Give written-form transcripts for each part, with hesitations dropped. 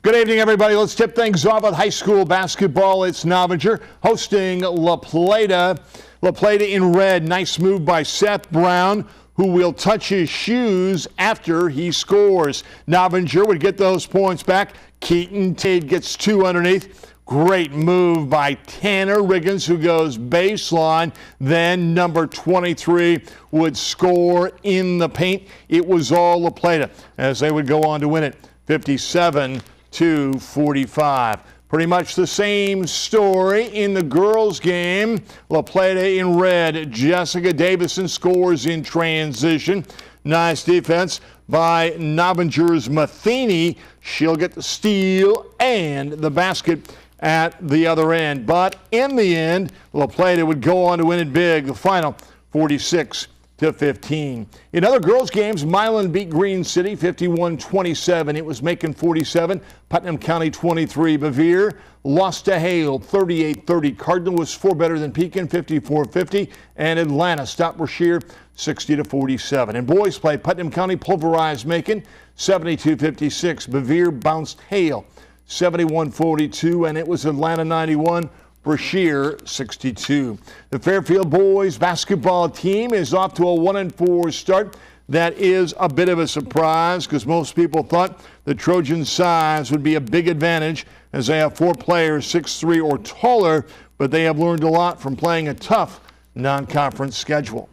Good evening, everybody. Let's tip things off with high school basketball. It's Novinger hosting Laplata. Laplata in red. Nice move by Seth Brown, who will touch his shoes after he scores. Novinger would get those points back. Keaton Tate gets two underneath. Great move by Tanner Riggins, who goes baseline. Then number 23 would score in the paint. It was all Laplata as they would go on to win it 57-45. Pretty much the same story in the girls' game. Laplata in red. Jessica Davison scores in transition. Nice defense by Novinger's Matheny. She'll get the steal and the basket at the other end. But in the end, Laplata would go on to win it big. The final 46-15. In other girls' games, Milan beat Green City 51-27. It was Macon 47, Putnam County 23. Bevere lost to Hale 38-30. Cardinal was 4 better than Pekin 54-50. And Atlanta stopped Brashear 60-47. In boys play, Putnam County pulverized Macon 72-56. Bevere bounced Hale 71-42, and it was Atlanta 91, Brashear 62. The Fairfield boys basketball team is off to a 1-4 start. That is a bit of a surprise because most people thought the Trojan size would be a big advantage as they have 4 players 6'3" or taller, but they have learned a lot from playing a tough non-conference schedule.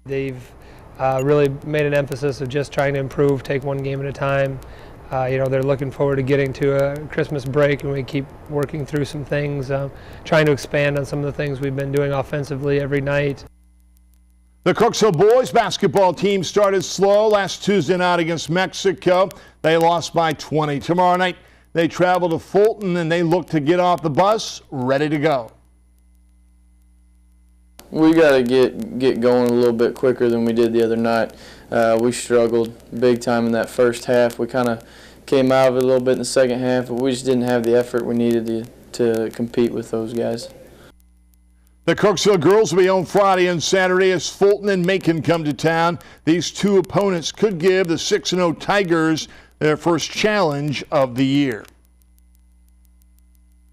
They've really made an emphasis of just trying to improve, take one game at a time. They're looking forward to getting to a Christmas break, and we keep working through some things, trying to expand on some of the things we've been doing offensively every night. The Kirksville boys basketball team started slow last Tuesday night against Mexico. They lost by 20. Tomorrow night, they travel to Fulton, and they look to get off the bus ready to go. We got to get going a little bit quicker than we did the other night. We struggled big time in that first half. We kind of came out of it a little bit in the second half, but we just didn't have the effort we needed to compete with those guys. The Kirksville girls will be on Friday and Saturday as Fulton and Macon come to town. These two opponents could give the 6-0 Tigers their first challenge of the year.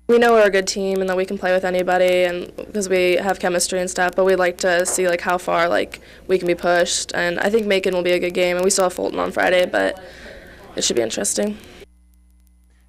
We know we're a good team and that we can play with anybody, and because we have chemistry and stuff, but we'd like to see how far we can be pushed. And I think Macon will be a good game, and we still have Fulton on Friday, but it should be interesting.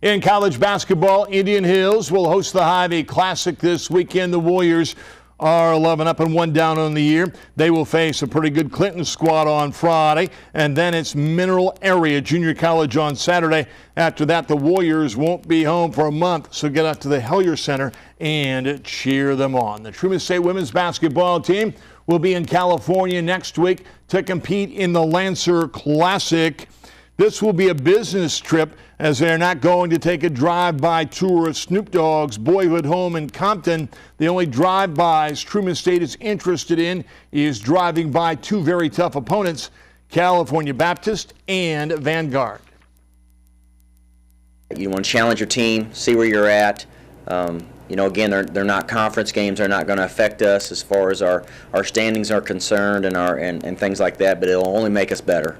In college basketball, Indian Hills will host the Hy-Vee Classic this weekend. The Warriors are 11 up and 1 down on the year. They will face a pretty good Clinton squad on Friday, and then it's Mineral Area Junior College on Saturday. After that, the Warriors won't be home for a month, so get out to the Hellier Center and cheer them on. The Truman State women's basketball team will be in California next week to compete in the Lancer Classic. This will be a business trip as they're not going to take a drive-by tour of Snoop Dogg's boyhood home in Compton. The only drive-bys Truman State is interested in is driving by 2 very tough opponents, California Baptist and Vanguard. You want to challenge your team, see where you're at. Again, they're not conference games. They're not going to affect us as far as our standings are concerned and things like that, but it'll only make us better.